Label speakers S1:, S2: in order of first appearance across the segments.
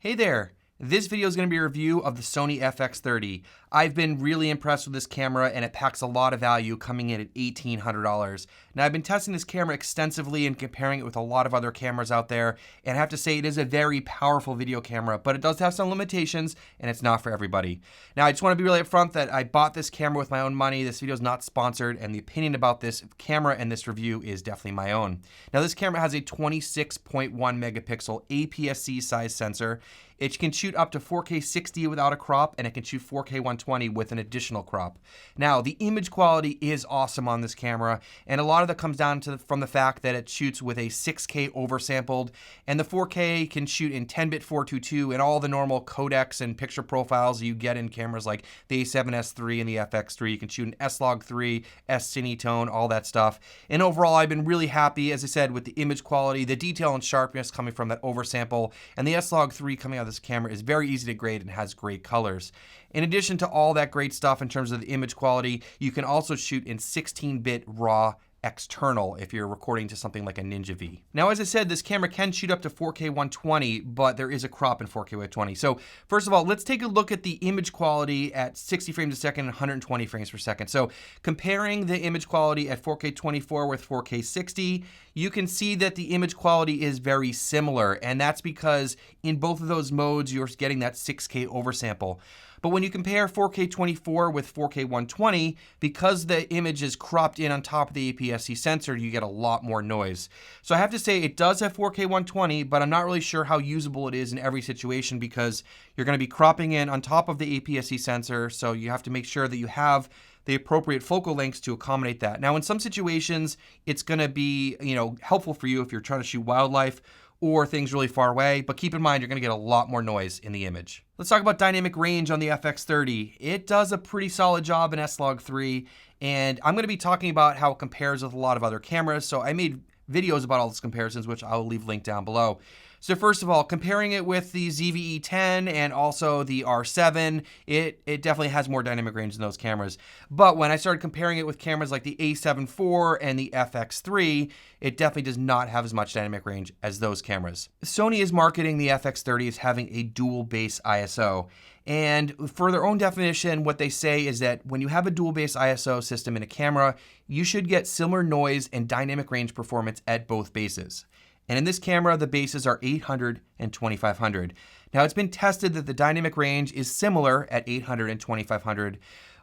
S1: Hey there! This video is going to be a review of the Sony FX30. I've been really impressed with this camera and it packs a lot of value coming in at $1,800. Now I've been testing this camera extensively and comparing it with a lot of other cameras out there, and I have to say it is a very powerful video camera, but it does have some limitations and it's not for everybody. Now I just want to be really upfront that I bought this camera with my own money. This video is not sponsored and the opinion about this camera and this review is definitely my own. Now this camera has a 26.1 megapixel APS-C size sensor. It can shoot up to 4K 60 without a crop, and it can shoot 4K 120 with an additional crop. Now, the image quality is awesome on this camera, and a lot of that comes down from the fact that it shoots with a 6K oversampled, and the 4K can shoot in 10-bit 422 and all the normal codecs and picture profiles you get in cameras like the A7S III and the FX3. You can shoot in S-Log3, S-Cinetone, all that stuff. And overall, I've been really happy, as I said, with the image quality, the detail and sharpness coming from that oversample, and the S-Log3 coming out of this camera is very easy to grade and has great colors. In addition to all that great stuff in terms of the image quality, you can also shoot in 16-bit RAW external if you're recording to something like a Ninja V. Now, as I said, this camera can shoot up to 4K 120, but there is a crop in 4K 120. So first of all, let's take a look at the image quality at 60 frames a second and 120 frames per second. So comparing the image quality at 4K 24 with 4K 60, you can see that the image quality is very similar, and that's because in both of those modes, you're getting that 6K oversample. But when you compare 4K 24 with 4K 120, because the image is cropped in on top of the APS-C sensor, you get a lot more noise. So I have to say it does have 4K 120, but I'm not really sure how usable it is in every situation because you're going to be cropping in on top of the APS-C sensor, so you have to make sure that you have the appropriate focal lengths to accommodate that. Now, in some situations, it's going to be, helpful for you if you're trying to shoot wildlife or things really far away, but keep in mind you're going to get a lot more noise in the image. Let's talk about dynamic range on the FX30. It does a pretty solid job in S-Log3, and I'm going to be talking about how it compares with a lot of other cameras, so I made videos about all these comparisons, which I'll leave linked down below. So first of all, comparing it with the ZVE10 and also the R7, it definitely has more dynamic range than those cameras. But when I started comparing it with cameras like the A7 IV and the FX3, it definitely does not have as much dynamic range as those cameras. Sony is marketing the FX30 as having a dual base ISO. And for their own definition, what they say is that when you have a dual base ISO system in a camera, you should get similar noise and dynamic range performance at both bases. And in this camera, the bases are 800 and 2500. Now, it's been tested that the dynamic range is similar at 800 and 2500,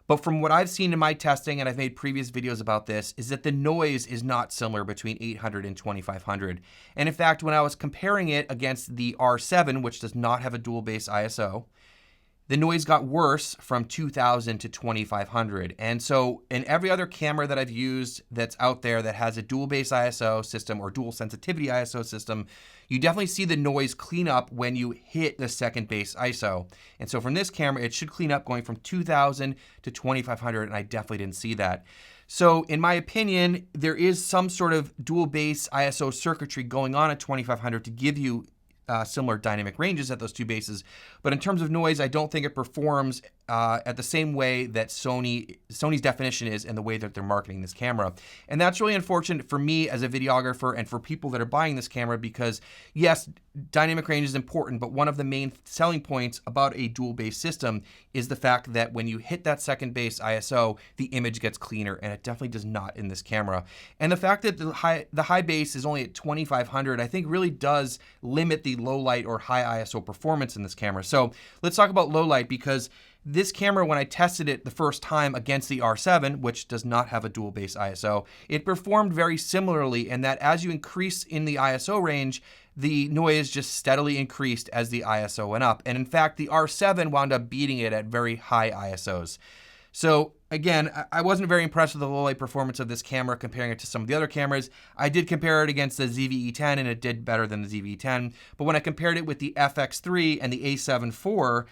S1: but from what I've seen in my testing, and I've made previous videos about this, is that the noise is not similar between 800 and 2500. And in fact, when I was comparing it against the R7, which does not have a dual base ISO, the noise got worse from 2000 to 2500. And so in every other camera that I've used that's out there that has a dual base ISO system or dual sensitivity ISO system, you definitely see the noise clean up when you hit the second base ISO. And so from this camera, it should clean up going from 2000 to 2500, and I definitely didn't see that. So in my opinion, there is some sort of dual base ISO circuitry going on at 2500 to give you similar dynamic ranges at those two bases. But in terms of noise, I don't think it performs at the same way that Sony's definition is and the way that they're marketing this camera. And that's really unfortunate for me as a videographer and for people that are buying this camera because, yes, dynamic range is important, but one of the main selling points about a dual base system is the fact that when you hit that second base ISO, the image gets cleaner, and it definitely does not in this camera. And the fact that the high base is only at 2500, I think really does limit the low light or high ISO performance in this camera. So let's talk about low light, because this camera, when I tested it the first time against the R7, which does not have a dual base ISO, it performed very similarly in that as you increase in the ISO range, the noise just steadily increased as the ISO went up. And in fact, the R7 wound up beating it at very high ISOs. So again, I wasn't very impressed with the low light performance of this camera comparing it to some of the other cameras. I did compare it against the ZVE10 and it did better than the ZVE10. But when I compared it with the FX3 and the A7 IV,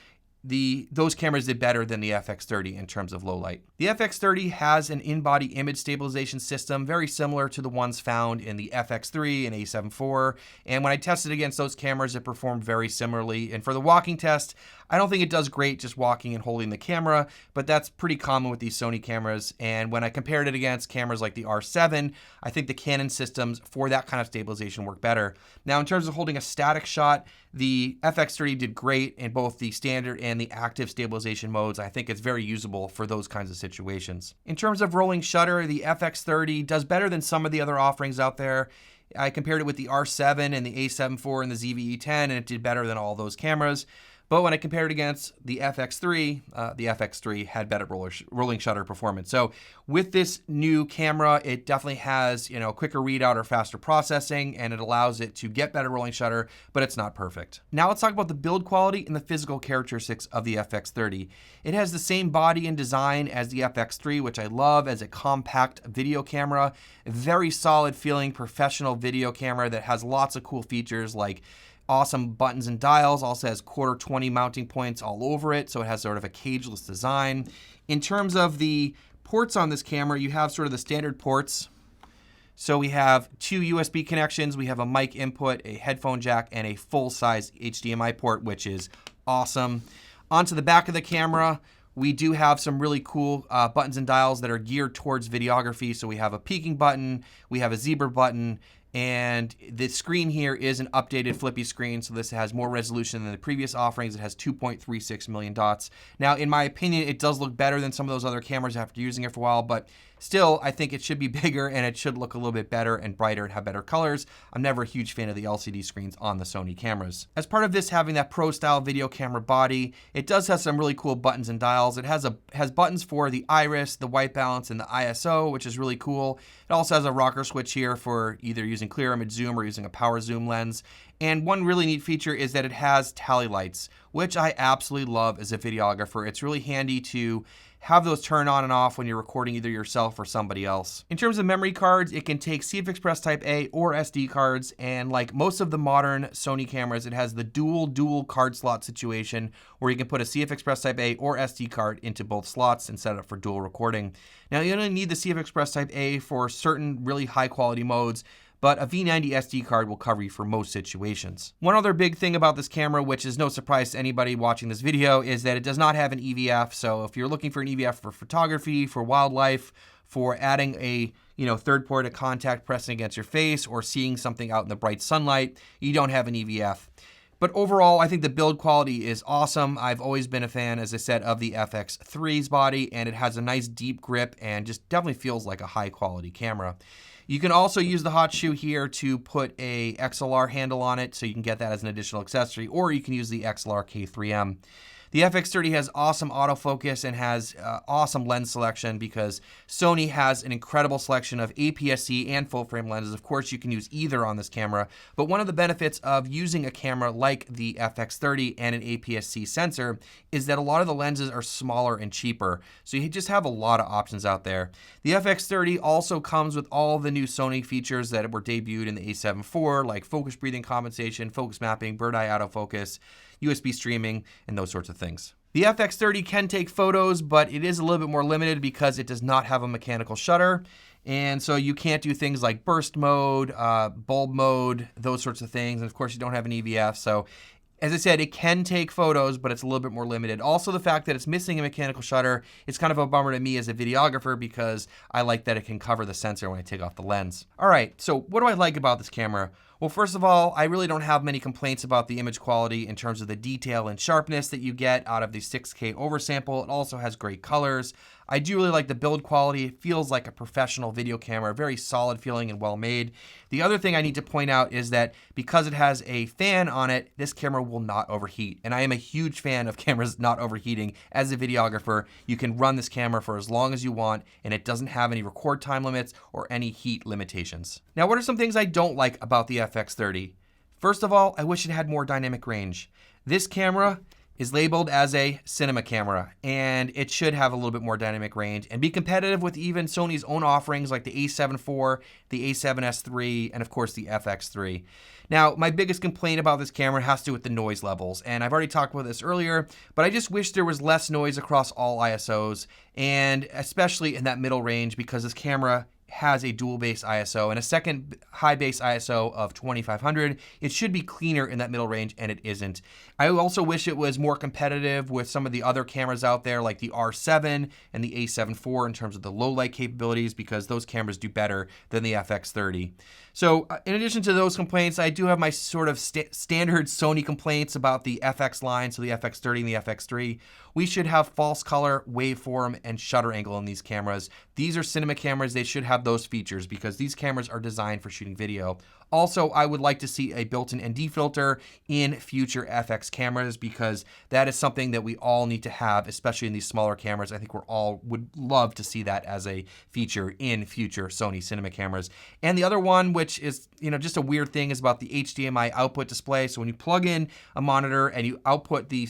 S1: those cameras did better than the FX30 in terms of low light. The FX30 has an in-body image stabilization system very similar to the ones found in the FX3 and A7 IV. And when I tested against those cameras, it performed very similarly. And for the walking test, I don't think it does great just walking and holding the camera, but that's pretty common with these Sony cameras. And when I compared it against cameras like the R7, I think the Canon systems for that kind of stabilization work better. Now, in terms of holding a static shot, the FX30 did great in both the standard and the active stabilization modes. I think it's very usable for those kinds of situations. In terms of rolling shutter, the FX30 does better than some of the other offerings out there. I compared it with the R7 and the A7 IV and the ZV-E10, and it did better than all those cameras. But when I compared it against the FX3 had better rolling shutter performance. So with this new camera, it definitely has, quicker readout or faster processing, and it allows it to get better rolling shutter, but it's not perfect. Now let's talk about the build quality and the physical characteristics of the FX30. It has the same body and design as the FX3, which I love as a compact video camera. A very solid feeling professional video camera that has lots of cool features like awesome buttons and dials. Also has quarter 20 mounting points all over it, so it has sort of a cageless design. In terms of the ports on this camera, you have sort of the standard ports. So we have 2 USB connections, we have a mic input, a headphone jack, and a full-size HDMI port, which is awesome. Onto the back of the camera, we do have some really cool buttons and dials that are geared towards videography. So we have a peaking button, we have a zebra button, and the screen here is an updated flippy screen, so this has more resolution than the previous offerings. It has 2.36 million dots. Now, in my opinion, it does look better than some of those other cameras after using it for a while, but still, I think it should be bigger and it should look a little bit better and brighter and have better colors. I'm never a huge fan of the LCD screens on the Sony cameras. As part of this having that pro-style video camera body, it does have some really cool buttons and dials. It has buttons for the iris, the white balance, and the ISO, which is really cool. It also has a rocker switch here for either using clear image zoom or using a power zoom lens. And one really neat feature is that it has tally lights, which I absolutely love as a videographer. It's really handy to have those turn on and off when you're recording either yourself or somebody else. In terms of memory cards, it can take CF Express Type A or SD cards, and like most of the modern Sony cameras, it has the dual card slot situation where you can put a CF Express Type A or SD card into both slots and set it up for dual recording. Now, you only need the CF Express Type A for certain really high quality modes, but a V90 SD card will cover you for most situations. One other big thing about this camera, which is no surprise to anybody watching this video, is that it does not have an EVF. So if you're looking for an EVF for photography, for wildlife, for adding a third point of contact pressing against your face or seeing something out in the bright sunlight, you don't have an EVF. But overall, I think the build quality is awesome. I've always been a fan, as I said, of the FX3's body, and it has a nice deep grip and just definitely feels like a high quality camera. You can also use the hot shoe here to put a XLR handle on it, so you can get that as an additional accessory, or you can use the XLR K3M. The FX30 has awesome autofocus and has awesome lens selection because Sony has an incredible selection of APS-C and full-frame lenses. Of course, you can use either on this camera, but one of the benefits of using a camera like the FX30 and an APS-C sensor is that a lot of the lenses are smaller and cheaper, so you just have a lot of options out there. The FX30 also comes with all the new Sony features that were debuted in the A7 IV, like focus breathing compensation, focus mapping, bird eye autofocus, USB streaming, and those sorts of things. The FX30 can take photos, but it is a little bit more limited because it does not have a mechanical shutter. And so you can't do things like burst mode, bulb mode, those sorts of things. And of course, you don't have an EVF. So as I said, it can take photos, but it's a little bit more limited. Also, the fact that it's missing a mechanical shutter is kind of a bummer to me as a videographer because I like that it can cover the sensor when I take off the lens. All right, so what do I like about this camera? Well, first of all, I really don't have many complaints about the image quality in terms of the detail and sharpness that you get out of the 6K oversample. It also has great colors. I do really like the build quality. It feels like a professional video camera, very solid feeling and well made. The other thing I need to point out is that because it has a fan on it, this camera will not overheat. And I am a huge fan of cameras not overheating. As a videographer, you can run this camera for as long as you want, and it doesn't have any record time limits or any heat limitations. Now, what are some things I don't like about the FX30? First of all, I wish it had more dynamic range. This camera is labeled as a cinema camera, and it should have a little bit more dynamic range and be competitive with even Sony's own offerings like the A7 IV, the A7S III, and of course the FX3. Now, my biggest complaint about this camera has to do with the noise levels, and I've already talked about this earlier, but I just wish there was less noise across all ISOs, and especially in that middle range because this camera has a dual base ISO and a second high base ISO of 2500. It should be cleaner in that middle range, and it isn't. I also wish it was more competitive with some of the other cameras out there like the R7 and the A7 IV in terms of the low light capabilities, because those cameras do better than the FX30. So in addition to those complaints, I do have my sort of standard Sony complaints about the FX line, so the FX30 and the FX3. We should have false color, waveform, and shutter angle in these cameras. These are cinema cameras. They should have those features because these cameras are designed for shooting video. Also, I would like to see a built-in ND filter in future FX cameras because that is something that we all need to have, especially in these smaller cameras. I think we're all would love to see that as a feature in future Sony cinema cameras. And the other one, which is, just a weird thing, is about the HDMI output display. So when you plug in a monitor and you output the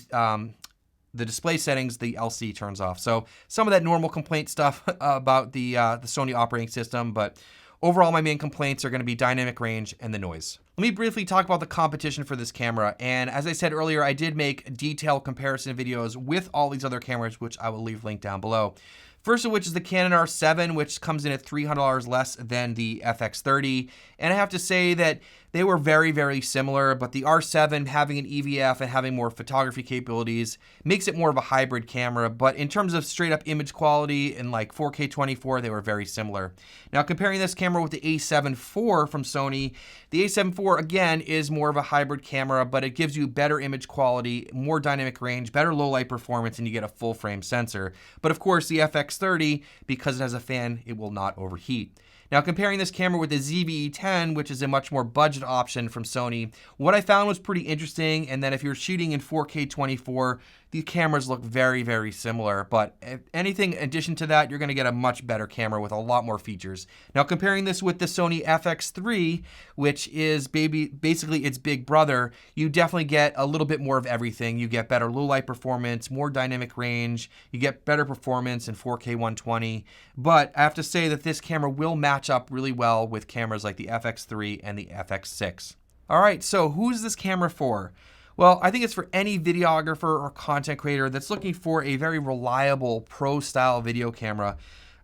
S1: display settings, the LC turns off. So some of that normal complaint stuff about the Sony operating system, but overall, my main complaints are going to be dynamic range and the noise. Let me briefly talk about the competition for this camera. And as I said earlier, I did make detailed comparison videos with all these other cameras, which I will leave linked down below. First of which is the Canon R7, which comes in at $300 less than the FX30. And I have to say that they were very, very similar, but the R7 having an EVF and having more photography capabilities makes it more of a hybrid camera. But in terms of straight up image quality and like 4K 24, they were very similar. Now comparing this camera with the A7 IV from Sony, the A7 IV again is more of a hybrid camera, but it gives you better image quality, more dynamic range, better low light performance, and you get a full frame sensor. But of course the FX30, because it has a fan, it will not overheat. Now comparing this camera with the ZV-E10, which is a much more budget option from Sony, what I found was pretty interesting, and then if you're shooting in 4K 24, the cameras look very, very similar, but if anything in addition to that, you're gonna get a much better camera with a lot more features. Now comparing this with the Sony FX3, which is basically its big brother, you definitely get a little bit more of everything. You get better low light performance, more dynamic range, you get better performance in 4K 120, but I have to say that this camera will match up really well with cameras like the FX3 and the FX6. All right, so who's this camera for? Well, I think it's for any videographer or content creator that's looking for a very reliable pro-style video camera.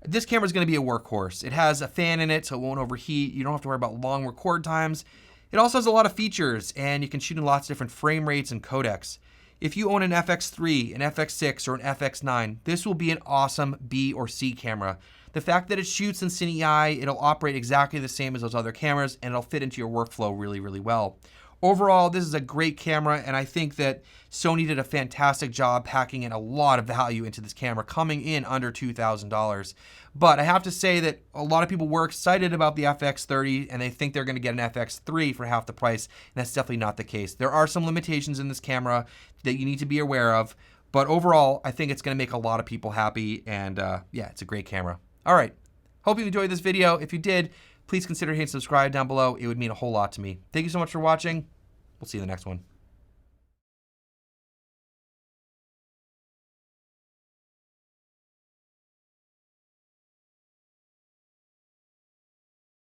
S1: This camera is going to be a workhorse. It has a fan in it, so it won't overheat. You don't have to worry about long record times. It also has a lot of features, and you can shoot in lots of different frame rates and codecs. If you own an FX3, an FX6, or an FX9, this will be an awesome B or C camera. The fact that it shoots in Cine, it'll operate exactly the same as those other cameras, and it'll fit into your workflow really, really well. Overall, this is a great camera, and I think that Sony did a fantastic job packing in a lot of value into this camera, coming in under $2,000. But I have to say that a lot of people were excited about the FX30, and they think they're going to get an FX3 for half the price, and that's definitely not the case. There are some limitations in this camera that you need to be aware of, but overall, I think it's going to make a lot of people happy, and yeah, it's a great camera. All right, hope you enjoyed this video. If you did, please consider hitting subscribe down below. It would mean a whole lot to me. Thank you so much for watching. We'll see you in the next one.